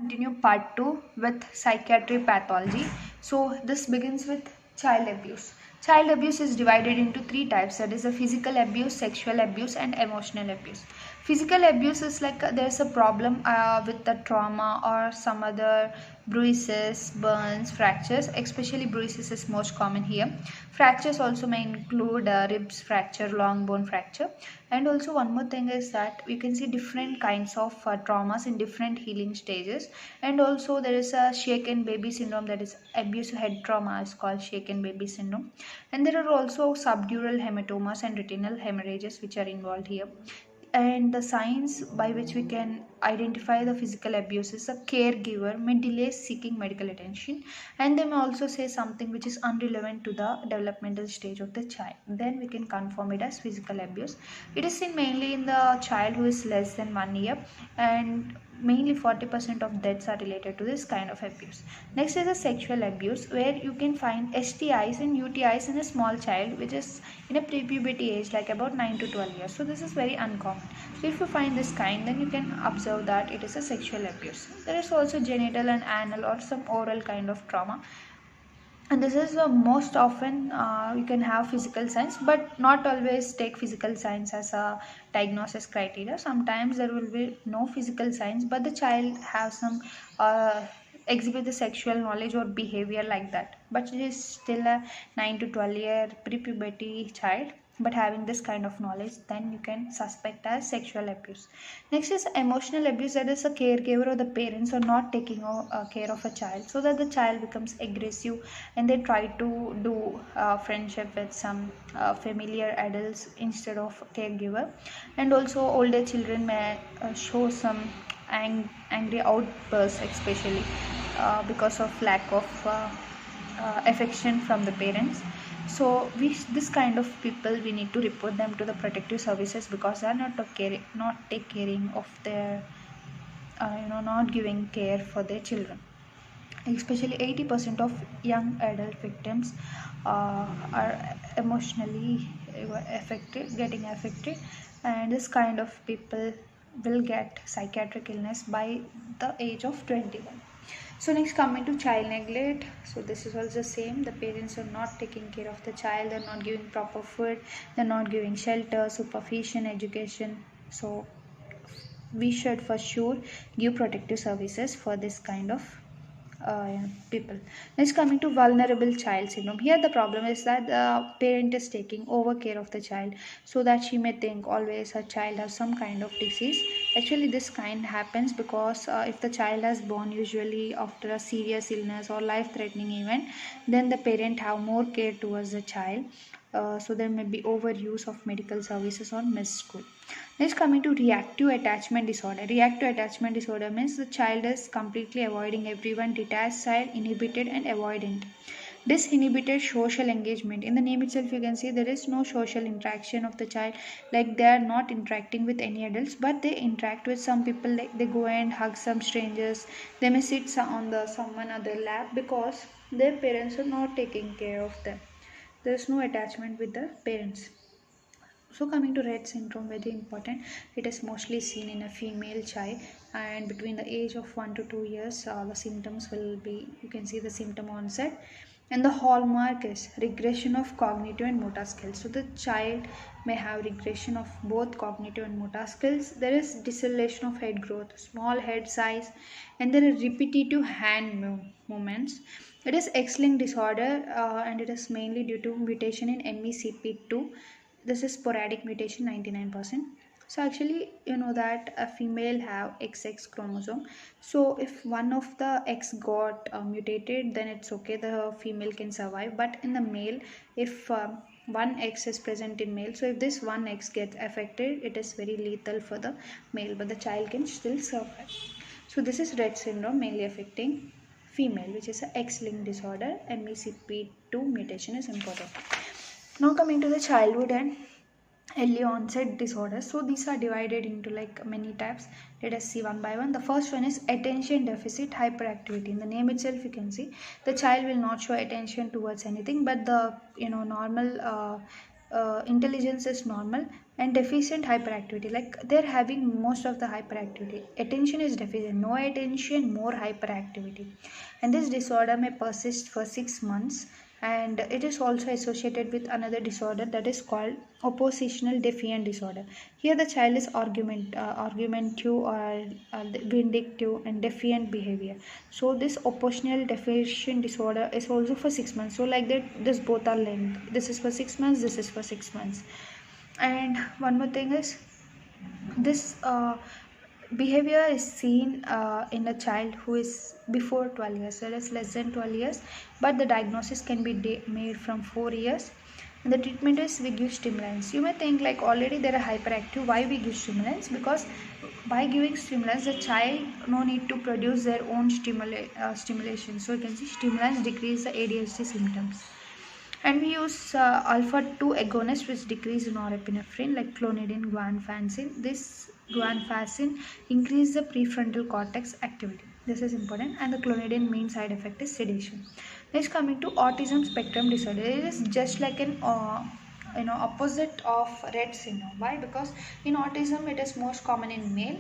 Continue part 2 with psychiatry pathology. So this begins with child abuse. Child abuse is divided into three types, that is a physical abuse, sexual abuse and emotional abuse. Physical abuse is like there's a problem with the trauma or some other bruises, burns, fractures. Especially bruises is most common here. Fractures also may include ribs fracture, long bone fracture. And also one more thing is that we can see different kinds of traumas in different healing stages. And also there is a shaken baby syndrome, that is abuse head trauma is called shaken baby syndrome. And there are also subdural hematomas and retinal hemorrhages which are involved here. And the signs by which we can identify the physical abuse is a caregiver may delay seeking medical attention, and they may also say something which is irrelevant to the developmental stage of the child. Then we can confirm it as physical abuse. It is seen mainly in the child who is less than 1 year, and mainly 40% of deaths are related to this kind of abuse. Next is the sexual abuse, where you can find STIs and UTIs in a small child which is in a pre-puberty age, like about 9 to 12 years. So this is very uncommon. So if you find this kind, then you can observe that it is a sexual abuse. There is also genital and anal or some oral kind of trauma, and this is most often you can have physical signs, but not always take physical signs as a diagnosis criteria. Sometimes there will be no physical signs, but the child has some exhibit the sexual knowledge or behavior like that, but it is still a 9 to 12 year pre-puberty child but having this kind of knowledge, then you can suspect as sexual abuse. Next is emotional abuse, that is a caregiver or the parents are not taking care of a child, so that the child becomes aggressive and they try to do friendship with some familiar adults instead of caregiver. And also older children may show some angry outbursts, especially because of lack of affection from the parents. So this kind of people, we need to report them to the protective services, because they are not take caring of their not giving care for their children. Especially 80% of young adult victims are emotionally getting affected, and this kind of people will get psychiatric illness by the age of 21. So next, coming to child neglect. So this is also the same. The parents are not taking care of the child, they're not giving proper food, they're not giving shelter, supervision, education. So we should for sure give protective services for this kind of people. Next, coming to vulnerable child syndrome. Here the problem is that the parent is taking over care of the child, so that she may think always her child has some kind of disease. Actually this kind happens because if the child has born usually after a serious illness or life threatening event, then the parent have more care towards the child. So there may be overuse of medical services or missed school. Next, coming to reactive attachment disorder. Reactive attachment disorder means the child is completely avoiding everyone, detached child, inhibited and avoidant. Disinhibited social engagement. In the name itself, you can see there is no social interaction of the child, like they are not interacting with any adults, but they interact with some people, like they go and hug some strangers, they may sit on the someone other lap, because their parents are not taking care of them. There is no attachment with the parents. So coming to Rett syndrome, very important. It is mostly seen in a female child, and between the age of 1 to 2 years, the symptoms will be, you can see the symptom onset. And the hallmark is regression of cognitive and motor skills. So the child may have regression of both cognitive and motor skills. There is deceleration of head growth, small head size, and there are repetitive hand movements. It is X-linked disorder, and it is mainly due to mutation in MECP2. This is sporadic mutation, 99%. So actually you know that a female have XX chromosome, so if one of the X got mutated, then it's okay, the female can survive. But in the male, if one X is present in male, so if this one X gets affected, it is very lethal for the male, but the child can still survive. So this is Rett syndrome, mainly affecting female, which is a X-linked disorder. MECP2 mutation is important. Now coming to the childhood and early onset disorders. So these are divided into like many types. Let us see one by one. The first one is attention deficit hyperactivity. In the name itself, you can see the child will not show attention towards anything, but the normal intelligence is normal, and deficient hyperactivity, like they're having most of the hyperactivity. Attention is deficient, no attention, more hyperactivity. And this disorder may persist for 6 months, and it is also associated with another disorder that is called oppositional defiant disorder. Here the child is argumentative or vindictive and defiant behavior. So this oppositional defiant disorder is also for 6 months. So like that, this both are linked. This is for 6 months, this is for 6 months. And one more thing is, this behavior is seen in a child who is before 12 years, that is less than 12 years, but the diagnosis can be made from 4 years. And the treatment is we give stimulants. You may think like already they are hyperactive, why we give stimulants? Because by giving stimulants, the child no need to produce their own stimulation. So you can see stimulants decrease the ADHD symptoms. And we use alpha 2 agonists which decrease norepinephrine like clonidine, guanfacine. This guanfacine increase the prefrontal cortex activity. This is important. And the clonidine main side effect is sedation. Next, coming to autism spectrum disorder. It is just like an opposite of Rett syndrome. Why? Because in autism it is most common in male.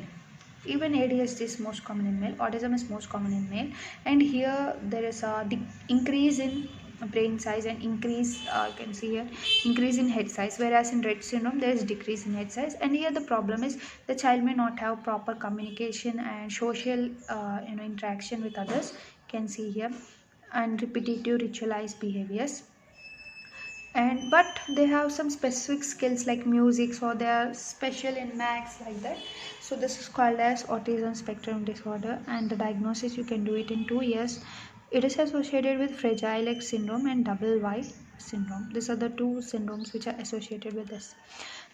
Even ADHD is most common in male. Autism is most common in male. And here there is a increase in brain size and increase, you can see here, increase in head size, whereas in Rett syndrome there is decrease in head size. And here the problem is the child may not have proper communication and social interaction with others, you can see here, and repetitive ritualized behaviors. And but they have some specific skills like music, so they are special in maths, like that. So this is called as autism spectrum disorder, and the diagnosis you can do it in 2 years. It is associated with Fragile X syndrome and double Y syndrome. These are the two syndromes which are associated with this.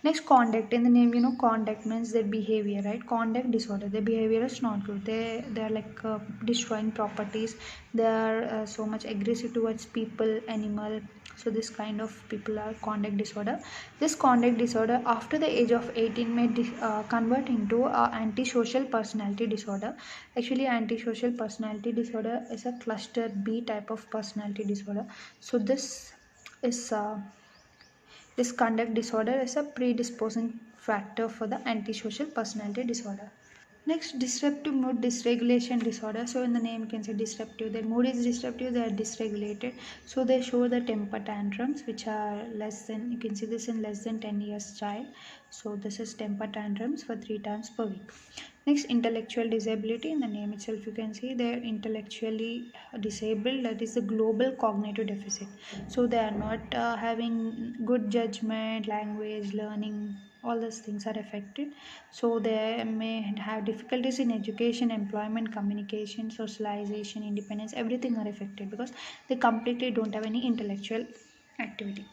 Next, conduct. In the name, conduct means their behavior, right? Conduct disorder. Their behavior is not good. They are like destroying properties. They are so much aggressive towards people, animal. So this kind of people are conduct disorder. This conduct disorder after the age of 18 may convert into antisocial personality disorder. Actually, antisocial personality disorder is a cluster B type of personality disorder. So this is this conduct disorder is a predisposing factor for the antisocial personality disorder. Next, disruptive mood dysregulation disorder. So in the name you can say disruptive. Their mood is disruptive, they are dysregulated. So they show the temper tantrums which are less than, you can see this in less than 10 years child. So this is temper tantrums for 3 times per week. Next, intellectual disability. In the name itself you can see they are intellectually disabled, that is the global cognitive deficit. So they are not having good judgment, language, learning, all those things are affected. So they may have difficulties in education, employment, communication, socialization, independence, everything are affected because they completely don't have any intellectual activity.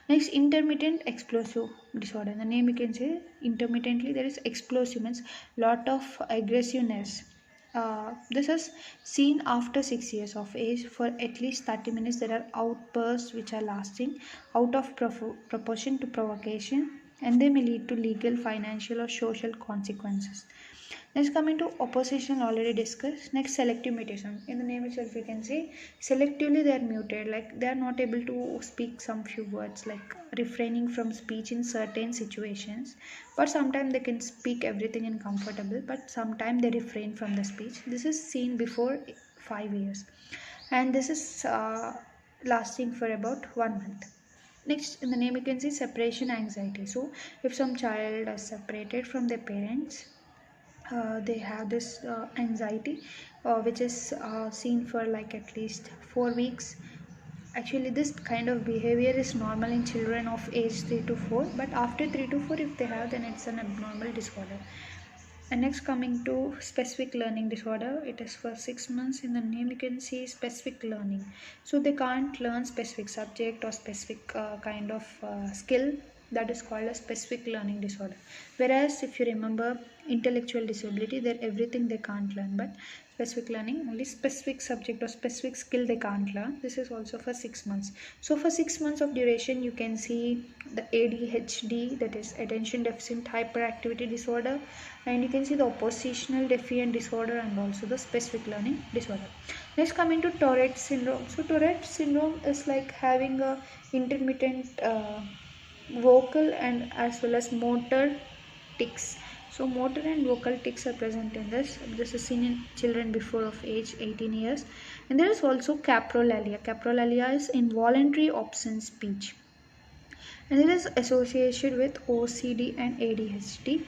Next, intermittent explosive disorder. In the name you can say intermittently there is explosive, means lot of aggressiveness. This is seen after 6 years of age. For at least 30 minutes there are outbursts which are lasting out of proportion to provocation, and they may lead to legal, financial or social consequences. Next, coming to opposition, already discussed. Next, selective mutation. In the name itself you can say selectively they are muted, like they are not able to speak some few words, like refraining from speech in certain situations, but sometimes they can speak everything in comfortable, but sometimes they refrain from the speech. This is seen before 5 years, and this is lasting for about 1 month. Next, in the name you can see separation anxiety. So if some child is separated from their parents, they have this anxiety which is seen for like at least 4 weeks. Actually this kind of behavior is normal in children of age 3 to 4, but after 3 to 4 if they have, then it's an abnormal disorder. And next, coming to specific learning disorder, it is for 6 months. In the name you can see specific learning. So they can't learn specific subject or specific kind of skill, that is called a specific learning disorder. Whereas if you remember intellectual disability, they're everything they can't learn, but specific learning, only specific subject or specific skill they can't learn. This is also for 6 months. So for 6 months of duration you can see the ADHD, that is attention deficit hyperactivity disorder, and you can see the oppositional defiant disorder and also the specific learning disorder. Next, coming to Tourette syndrome. So Tourette syndrome is like having a intermittent vocal and as well as motor tics. So motor and vocal tics are present in this. This is seen in children before of age 18 years. And there is also caprolalia. Caprolalia is involuntary obscene speech, and it is associated with OCD and ADHD.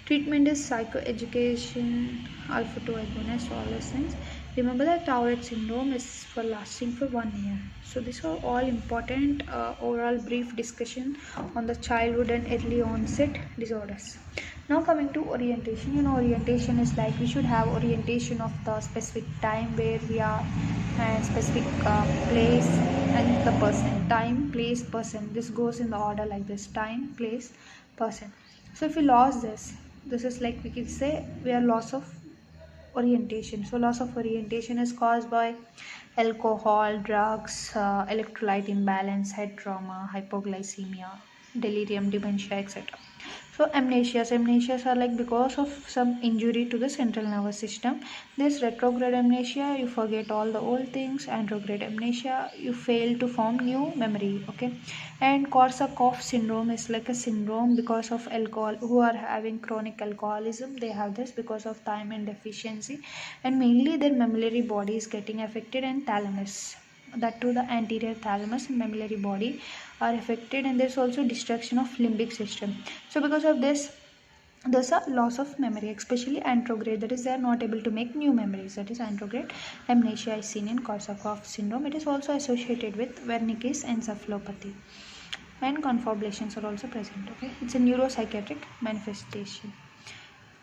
Treatment is psychoeducation, alpha 2 agonist, all these things. Remember that Tourette syndrome is for lasting for 1 year. So these are all important overall brief discussion on the childhood and early onset disorders. Now coming to orientation, orientation is like we should have orientation of the specific time where we are, and specific place and the person. Time, place, person. This goes in the order like this: time, place, person. So if we lost this is like we can say we are loss of orientation. So loss of orientation is caused by alcohol, drugs, electrolyte imbalance, head trauma, hypoglycemia, delirium, dementia, etc. So amnesias are like because of some injury to the central nervous system. This retrograde amnesia, you forget all the old things. Anterograde amnesia, you fail to form new memory. Okay, and Korsakoff syndrome is like a syndrome because of alcohol. Who are having chronic alcoholism, they have this because of thiamine deficiency, and mainly their mammillary body is getting affected, and thalamus, that too the anterior thalamus and mammillary body are affected, and there's also destruction of limbic system. So because of this, there's a loss of memory, especially anterograde, that is they are not able to make new memories. That is anterograde amnesia is seen in Korsakoff syndrome. It is also associated with Wernicke's encephalopathy, and confabulations are also present. Okay, it's a neuropsychiatric manifestation.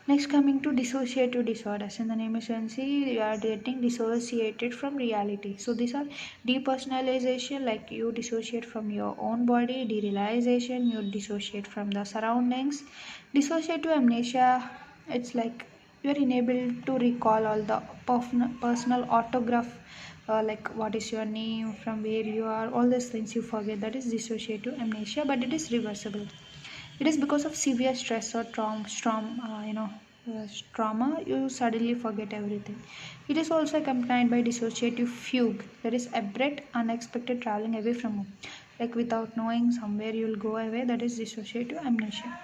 Next, coming to dissociative disorders. In the name essentially, you are getting dissociated from reality. So these are depersonalization, like you dissociate from your own body; derealization, you dissociate from the surroundings. Dissociative amnesia, it's like you are unable to recall all the personal autograph, like what is your name, from where you are, all these things you forget. That is dissociative amnesia, but it is reversible. It is because of severe stress or trauma, you suddenly forget everything. It is also accompanied by dissociative fugue, that is abrupt, unexpected traveling away from home. Like without knowing, somewhere you will go away, that is dissociative amnesia.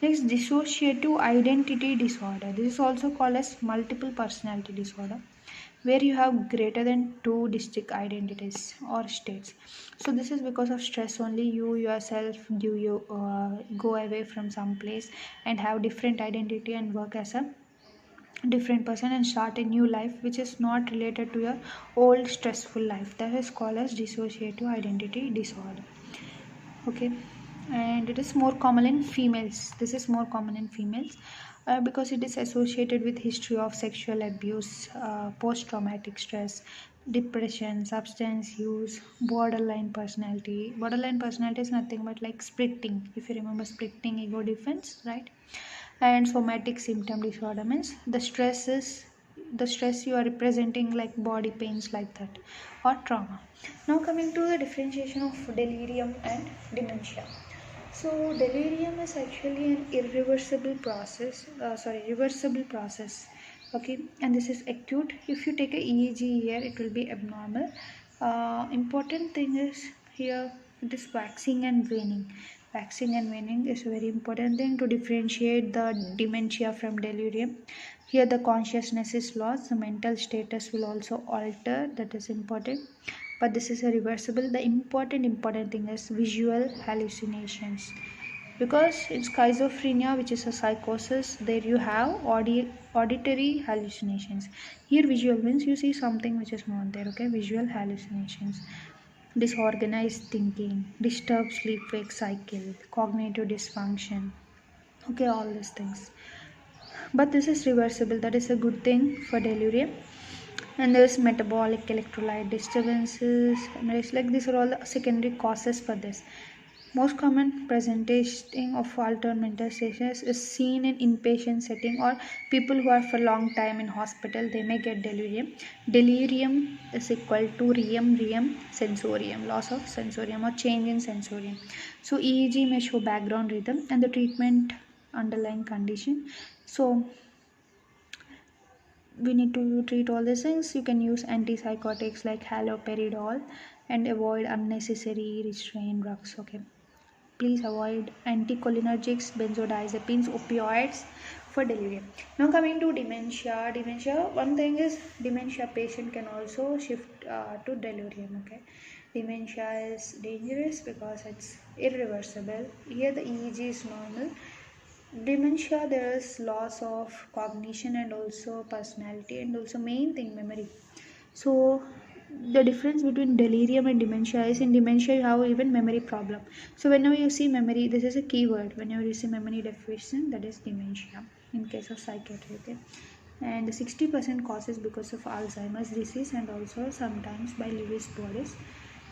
Next, dissociative identity disorder. This is also called as multiple personality disorder, where you have greater than two distinct identities or states. So this is because of stress only. You yourself you go away from some place and have different identity and work as a different person and start a new life which is not related to your old stressful life. That is called as dissociative identity disorder. Okay, and it is more common in females. This is more common in females because it is associated with history of sexual abuse, post-traumatic stress, depression, substance use, borderline personality. Borderline personality is nothing but like splitting. If you remember splitting ego defense, right? And somatic symptom disorder means the stress you are representing, like body pains like that, or trauma. Now coming to the differentiation of delirium and dementia. So delirium is actually an reversible process. Okay, and this is acute. If you take a EEG here, it will be abnormal. Important thing is here, it is waxing and waning. Waxing and waning is a very important thing to differentiate the dementia from delirium. Here the consciousness is lost, the mental status will also alter, that is important, but this is a reversible. The important thing is visual hallucinations, because in schizophrenia, which is a psychosis, there you have auditory hallucinations. Here visual means you see something which is not there. Okay, visual hallucinations. Disorganized thinking, disturbed sleep wake cycle, cognitive dysfunction. Okay, all these things, but this is reversible. That is a good thing for delirium. And there's metabolic electrolyte disturbances, and it's like these are all the secondary causes for this. Most common presentation of altered mental status is seen in inpatient setting or people who are for long time in hospital. They may get delirium. Delirium is equal to rem sensorium, loss of sensorium or change in sensorium. So EEG may show background rhythm and the treatment underlying condition. So we need to treat all these things. You can use antipsychotics like haloperidol and avoid unnecessary restraint drugs. Okay, Please avoid anticholinergics, benzodiazepines, opioids for delirium. Now coming to dementia. One thing is dementia patient can also shift to delirium. Okay, dementia is dangerous because it's irreversible. Here the EEG is normal. Dementia, there is loss of cognition and also personality and also main thing memory. So the difference between delirium and dementia is in dementia you have even memory problem. So whenever you see memory, this is a keyword. Whenever you see memory deficient, that is dementia in case of psychiatry. Okay, and 60% causes because of Alzheimer's disease and also sometimes by Lewy bodies.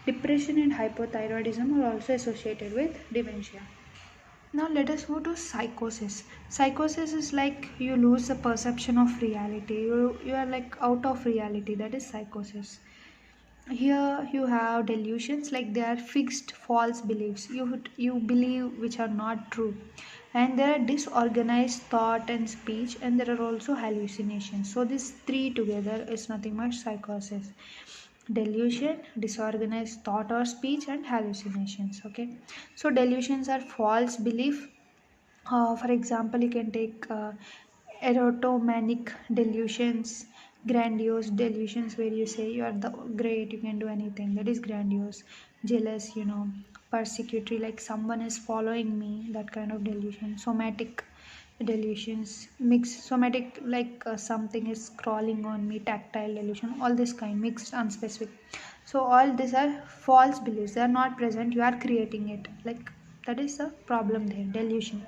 Depression and hypothyroidism are also associated with dementia. Now let us go to psychosis. Psychosis is like you lose the perception of reality. You are like out of reality. That is psychosis. Here you have delusions, like they are fixed false beliefs. You believe which are not true. And there are disorganized thought and speech, and there are also hallucinations. So these three together is nothing but psychosis: delusion, disorganized thought or speech, and hallucinations. Okay, so delusions are false belief. For example, you can take erotomanic delusions, grandiose delusions, where you say you are the great, you can do anything. That is grandiose. Jealous, persecutory, like someone is following me. That kind of delusion. Somatic delusions, mixed somatic, like something is crawling on me. Tactile delusion, all this kind, mixed, unspecific. So all these are false beliefs. They are not present. You are creating it. Like that is the problem there. Delusion.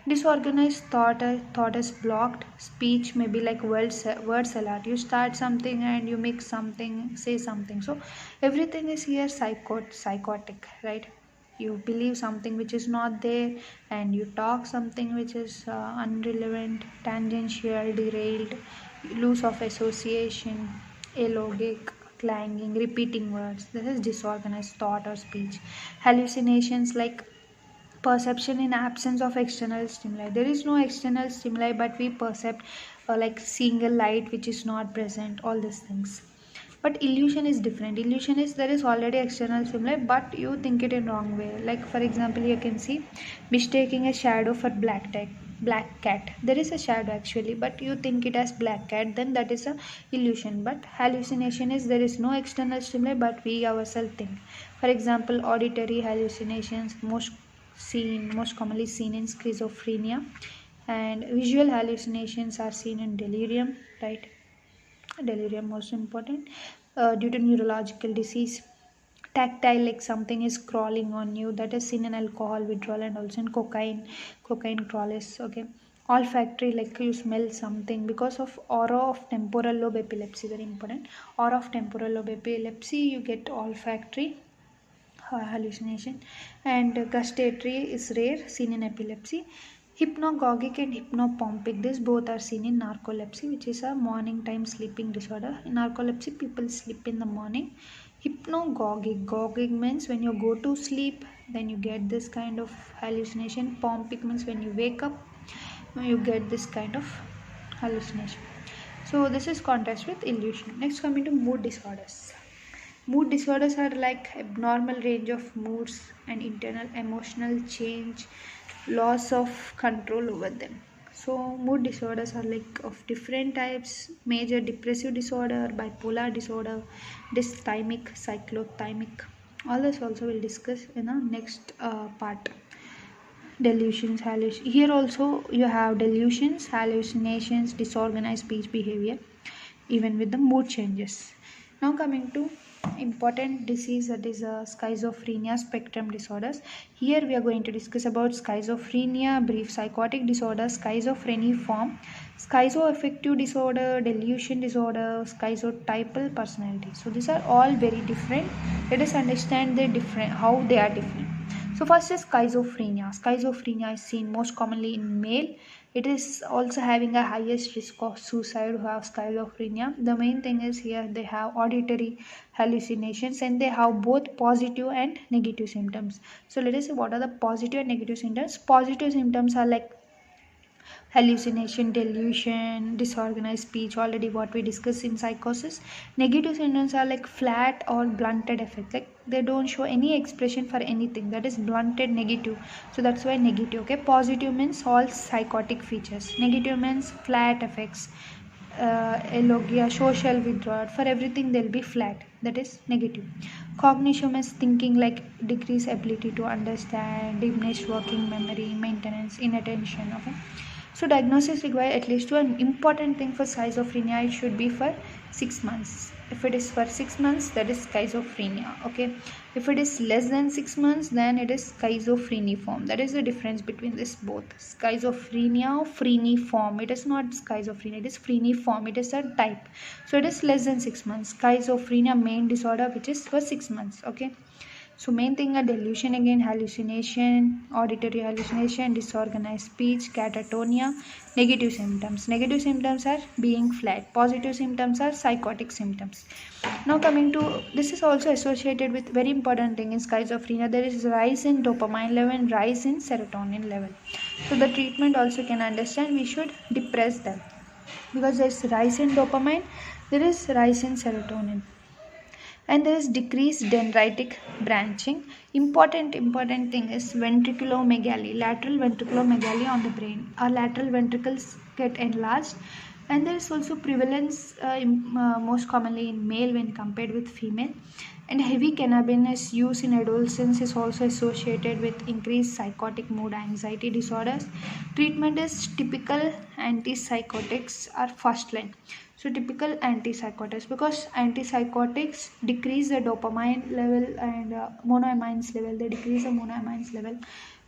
Disorganized thought is blocked. Speech may be like word salad. You start something and you mix something, say something. So everything is here psychotic, right? You believe something which is not there, and you talk something which is unrelevant, tangential, derailed, loss of association, illogic, clanging, repeating words. This is disorganized thought or speech. Hallucinations, like perception in absence of external stimuli. There is no external stimuli, but we perceive like seeing a light which is not present, all these things. But illusion is different. Illusion is there is already external stimuli, but you think it in wrong way. Like for example, you can see mistaking a shadow for black cat. There is a shadow actually, but you think it as black cat, then that is a illusion. But hallucination is there is no external stimuli, but we ourselves think. For example, auditory hallucinations, most commonly seen in schizophrenia, and visual hallucinations are seen in delirium, right? Delirium most important due to neurological disease. Tactile, like something is crawling on you, that is seen in alcohol withdrawal and also in cocaine crawlers. Okay, olfactory, like you smell something because of aura of temporal lobe epilepsy, very important. Aura of temporal lobe epilepsy, you get olfactory hallucination. And gustatory is rare, seen in epilepsy. Hypnagogic and hypnopompic, these both are seen in narcolepsy, which is a morning time sleeping disorder. In narcolepsy, people sleep in the morning. Hypnagogic means when you go to sleep, then you get this kind of hallucination. Pompic means when you wake up, you get this kind of hallucination. So this is contrast with illusion. Next, coming to mood disorders. Mood disorders are like abnormal range of moods and internal emotional change, loss of control over them. So mood disorders are like of different types: major depressive disorder, bipolar disorder, dysthymic, cyclothymic. All this also we'll discuss in our next part. Delusions, here also you have delusions, hallucinations, disorganized speech behavior, even with the mood changes. Now coming to important disease, that is schizophrenia spectrum disorders. Here we are going to discuss about schizophrenia, brief psychotic disorder, schizophreniform, schizoaffective disorder, delusion disorder, schizotypal personality. So these are all very different. Let us understand the different, how they are different. So first is schizophrenia. Schizophrenia is seen most commonly in male. It is also having a highest risk of suicide who have schizophrenia. The main thing is here they have auditory hallucinations and they have both positive and negative symptoms. So let us see what are the positive and negative symptoms. Positive symptoms are like hallucination, delusion, disorganized speech, already what we discussed in psychosis. Negative symptoms are like flat or blunted effects, like they don't show any expression for anything, that is blunted negative. So that's why negative. Okay, positive means all psychotic features, negative means flat effects, elogia, social withdrawal, for everything they'll be flat, that is negative. Cognition is thinking, like decreased ability to understand, diminished working memory, maintenance, inattention. Okay, so diagnosis require at least one important thing for schizophrenia, it should be for 6 months. If it is for 6 months, that is schizophrenia. Okay, if it is less than 6 months, then it is schizophreniform. That is the difference between this both. Schizophrenia, phreniform, it is not schizophrenia, it is phreniform, it is a type. So it is less than 6 months. Schizophrenia main disorder, which is for 6 months. Okay, so main thing are delusion again, hallucination, auditory hallucination, disorganized speech, catatonia. Negative symptoms. Negative symptoms are being flat. Positive symptoms are psychotic symptoms. Now coming to, this is also associated with very important thing in schizophrenia. There is rise in dopamine level, rise in serotonin level. So the treatment also can understand, we should depress them, because there is rise in dopamine, there is rise in serotonin, and there is decreased dendritic branching. Important thing is ventriculomegaly, lateral ventriculomegaly on the brain. Our lateral ventricles get enlarged, and there is also prevalence most commonly in male when compared with female. And heavy cannabis use in adolescence is also associated with increased psychotic mood anxiety disorders. Treatment is typical antipsychotics are first line. So typical antipsychotics, because antipsychotics decrease the dopamine level and monoamines level, they decrease the monoamines level.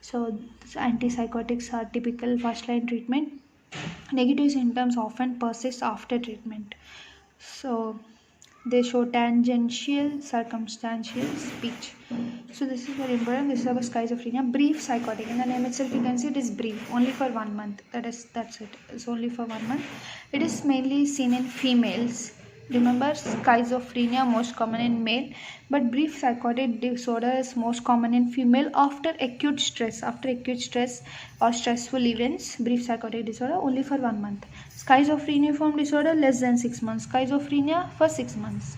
So antipsychotics are typical first line treatment. Negative symptoms often persist after treatment. So they show tangential, circumstantial speech. So this is very important. This is about schizophrenia. Brief psychotic. In the name itself, you can see it is brief, only for 1 month. That's it. It's only for 1 month. It is mainly seen in females. Remember, schizophrenia most common in male, but brief psychotic disorder is most common in female after acute stress. After acute stress or stressful events, brief psychotic disorder only for 1 month. Schizophreniform disorder less than 6 months. Schizophrenia for 6 months.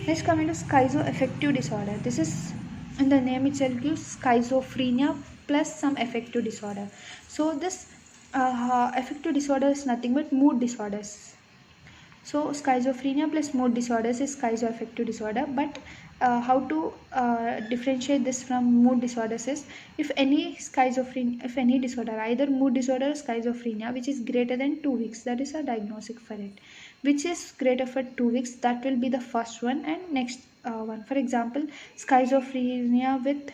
Next, coming to schizoaffective disorder. This is, in the name itself gives schizophrenia plus some affective disorder. So this affective disorder is nothing but mood disorders. So schizophrenia plus mood disorders is schizoaffective disorder. But how to differentiate this from mood disorders is, if any disorder, either mood disorder or schizophrenia, which is greater than 2 weeks, that is a diagnostic for it. Which is greater for 2 weeks, that will be the first one, and next one. For example, schizophrenia with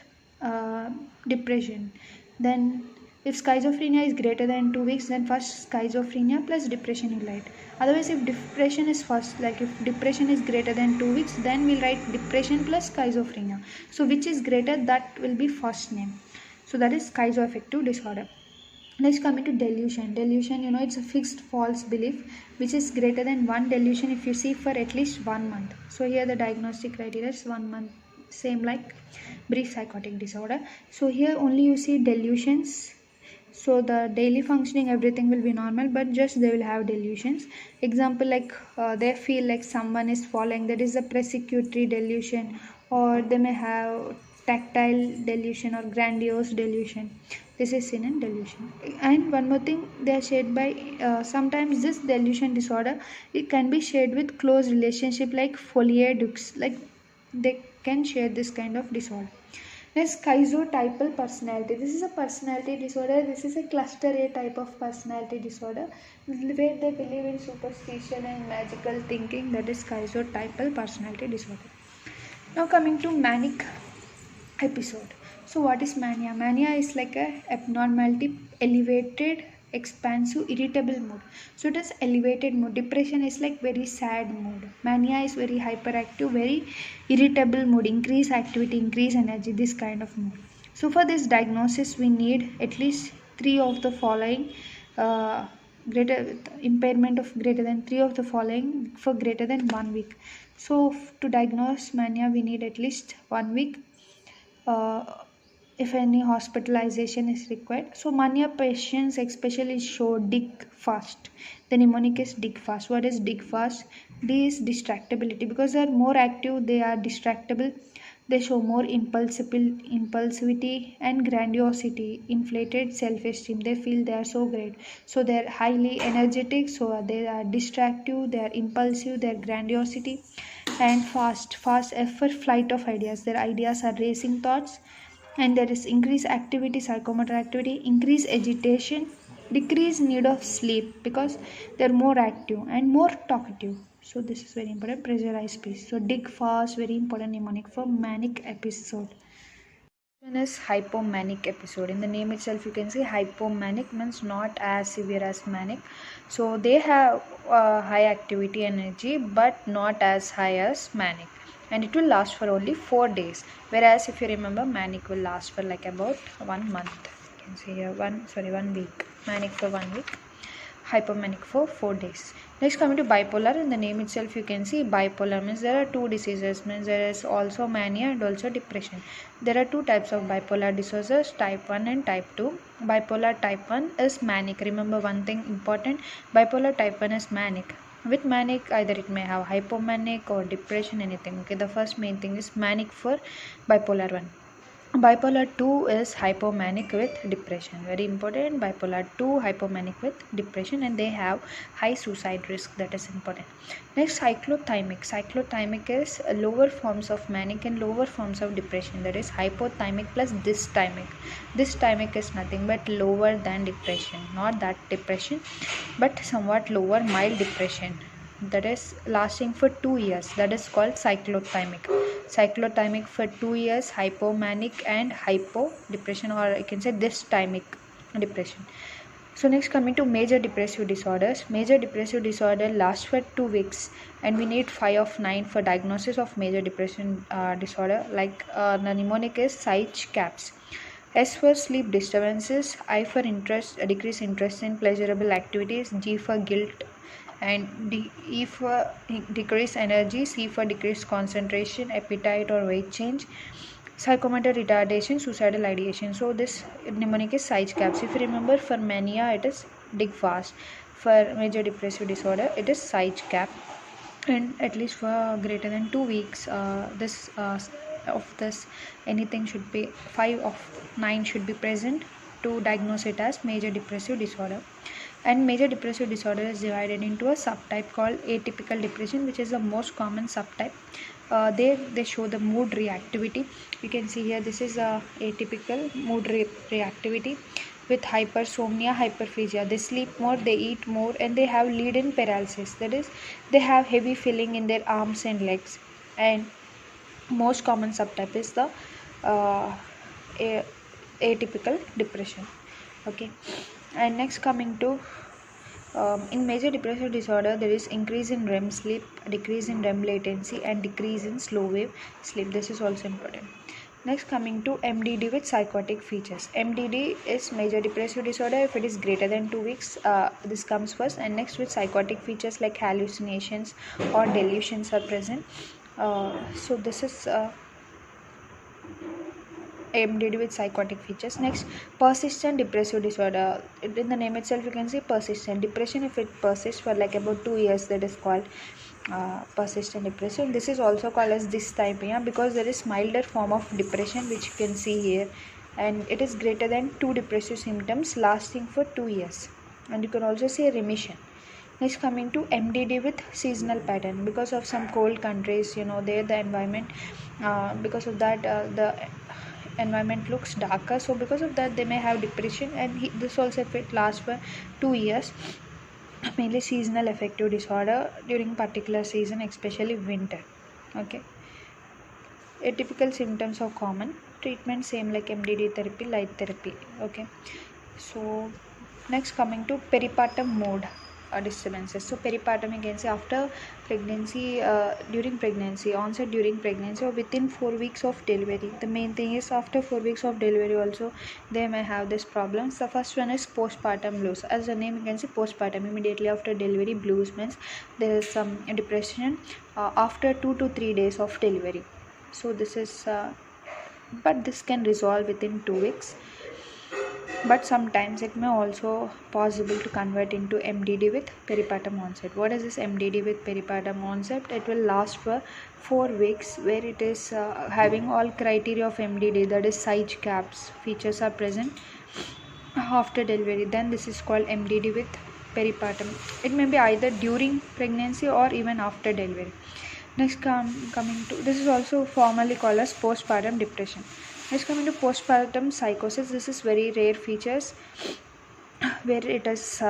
depression. Then if schizophrenia is greater than 2 weeks, then first schizophrenia plus depression you write. Otherwise, if depression is first, like if depression is greater than 2 weeks, then we'll write depression plus schizophrenia. So which is greater, that will be first name. So that is schizoaffective disorder. Next, coming to delusion. Delusion, it's a fixed false belief which is greater than one delusion if you see for at least 1 month. So here the diagnostic criteria is 1 month, same like brief psychotic disorder. So here only you see delusions. So the daily functioning, everything will be normal, but just they will have delusions. Example, like they feel like someone is following, that is a persecutory delusion, or they may have tactile delusion or grandiose delusion. This is seen in delusion. And one more thing, they are shared by sometimes this delusion disorder, it can be shared with close relationship like folie dux, like they can share this kind of disorder. Next, schizotypal personality. This is a personality disorder. This is a cluster A type of personality disorder where they believe in superstition and magical thinking. That is schizotypal personality disorder. Now coming to manic episode. So what is mania? Mania is like a abnormality, elevated, expansive, irritable mood. So it is elevated mood. Depression is like very sad mood. Mania is very hyperactive, very irritable mood, increase activity, increase energy, this kind of mood. So for this diagnosis, we need at least 3 of the following, impairment of greater than 3 of the following for greater than 1 week. So to diagnose mania, we need at least 1 week. if any hospitalization is required. So mania patients especially show dig fast. The mnemonic is dig fast. What is dig fast? D is distractibility. Because they are more active, they are distractible. They show more impulsivity and grandiosity, inflated self-esteem. They feel they are so great. So they are highly energetic. So they are distractive. They are impulsive. Their grandiosity and fast F for flight of ideas. Their ideas are racing thoughts, and there is increased activity, psychomotor activity, increased agitation, decreased need of sleep because they're more active and more talkative. So this is very important. Pressurized space. So dig fast, very important mnemonic for manic episode. One is hypomanic episode. In the name itself you can see hypomanic means not as severe as manic. So they have high activity energy but not as high as manic, and it will last for only 4 days, whereas if you remember, manic will last for like about 1 month. You can see here 1 week. Manic for 1 week, hypomanic for 4 days. Next, coming to bipolar. In the name itself you can see bipolar means there are two diseases, means there is also mania and also depression. There are two types of bipolar disorders, type 1 and type 2. Bipolar type 1 is manic. Remember one thing important, bipolar type 1 is manic. With manic, either it may have hypomanic or depression, anything. Okay, the first main thing is manic for bipolar 1. Bipolar 2 is hypomanic with depression. Very important. Bipolar 2 hypomanic with depression, and they have high suicide risk. That is important. Next, cyclothymic. Cyclothymic is lower forms of manic and lower forms of depression. That is hypothymic plus dysthymic. Dysthymic is nothing but lower than depression. Not that depression, but somewhat lower, mild depression. That is lasting for 2 years. That is called cyclothymic. Cyclothymic for 2 years, hypomanic and hypo depression, or I can say dysthymic depression. So next, coming to major depressive disorders. Major depressive disorder lasts for 2 weeks, and we need 5 of 9 for diagnosis of major depression disorder. Like the mnemonic is psych-caps. S for sleep disturbances, I for interest, decreased interest in pleasurable activities, G for guilt, and E for decreased energy, C for decreased concentration, appetite or weight change, psychomotor retardation, suicidal ideation. So this mnemonic is psych-caps. If you remember, for mania it is dig fast. For major depressive disorder it is psych-cap, and at least for greater than 2 weeks of this anything should be 5 of 9 should be present to diagnose it as major depressive disorder. And major depressive disorder is divided into a subtype called atypical depression, which is the most common subtype. They show the mood reactivity. You can see here, this is a atypical mood reactivity with hypersomnia, hyperphagia. They sleep more, they eat more, and they have lead-in paralysis. That is, they have heavy feeling in their arms and legs. And most common subtype is the atypical depression. Okay. And next, coming to in major depressive disorder, there is increase in REM sleep, decrease in REM latency, and decrease in slow wave sleep. This is also important. Next, coming to MDD with psychotic features. MDD is major depressive disorder if it is greater than 2 weeks. This comes first, and next with psychotic features like hallucinations or delusions are present. So this is MDD with psychotic features. Next, persistent depressive disorder. In the name itself you can see persistent. Depression, if it persists for like about 2 years, that is called persistent depression. This is also called as dysthymia because there is milder form of depression, which you can see here, and it is greater than 2 depressive symptoms lasting for 2 years, and you can also see a remission. Next, coming to MDD with seasonal pattern. Because of some cold countries, there the environment, because of that the environment looks darker, so because of that they may have depression, and this also, if it lasts for 2 years, mainly seasonal affective disorder during particular season, especially winter. Okay, atypical symptoms are common. Treatment same like MDD therapy, light therapy. Okay, so next, coming to peripartum mode disturbances. So peripartum, you can say after pregnancy, during pregnancy, onset during pregnancy, or within 4 weeks of delivery. The main thing is after 4 weeks of delivery also they may have this problems. The first one is postpartum blues. As the name you can see, postpartum, immediately after delivery. Blues means there is some depression after 2 to 3 days of delivery. So this is but this can resolve within 2 weeks. But sometimes it may also possible to convert into MDD with peripartum onset. What is this MDD with peripartum onset? It will last for 4 weeks, where it is having all criteria of MDD, that is psych caps features are present after delivery. Then this is called MDD with peripartum. It may be either during pregnancy or even after delivery. Next, coming to, this is also formally called as postpartum depression. Next, coming to postpartum psychosis. This is very rare features, where it is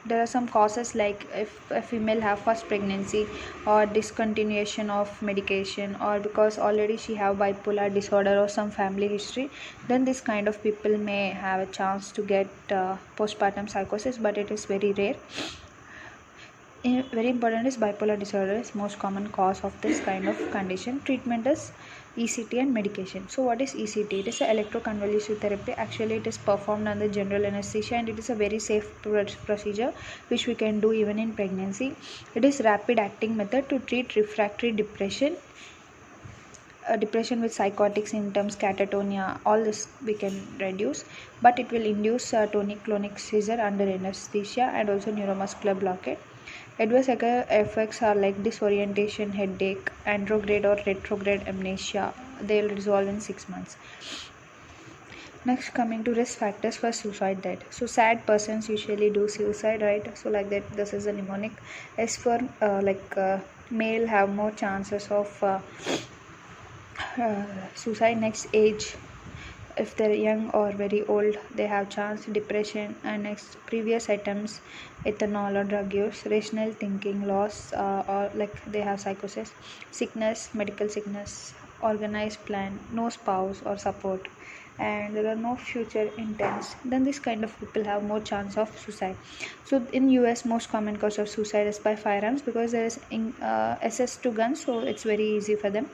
there are some causes, like if a female have first pregnancy or discontinuation of medication, or because already she have bipolar disorder or some family history, then this kind of people may have a chance to get postpartum psychosis, but it is very rare. Very important is bipolar disorder is most common cause of this kind of condition. Treatment is ECT and medication. So what is ECT? It is an electroconvulsive therapy. Actually, it is performed under general anesthesia, and it is a very safe procedure which we can do even in pregnancy. It is rapid acting method to treat refractory depression. Depression with psychotic symptoms, catatonia, all this we can reduce, but it will induce tonic-clonic seizure under anesthesia and also neuromuscular blockade. Adverse effects are like disorientation, headache, andrograde or retrograde amnesia. They will resolve in 6 months. Next, coming to risk factors for suicide death. So sad persons usually do suicide, right? So like that, this is a mnemonic. As for male have more chances of suicide. Next, age. If they're young or very old, they have chance. Depression. And next, previous items, ethanol or drug use, rational thinking loss, or like they have psychosis, sickness, medical sickness, organized plan, no spouse or support, and there are no future intents, then this kind of people have more chance of suicide. So in US, most common cause of suicide is by firearms, because there is access to guns, so it's very easy for them.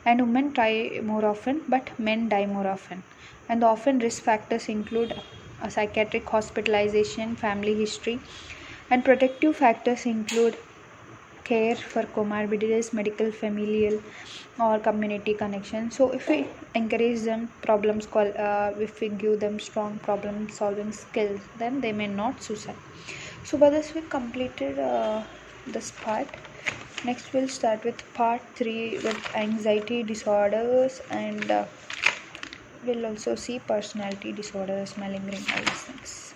And women try more often, but men die more often. And the often risk factors include a psychiatric hospitalization, family history, and protective factors include care for comorbidities, medical, familial, or community connection. So if we encourage them if we give them strong problem solving skills, then they may not suicide. So by this we completed this part. Next we'll start with part 3 with anxiety disorders, and we'll also see personality disorders, malingering, all these things.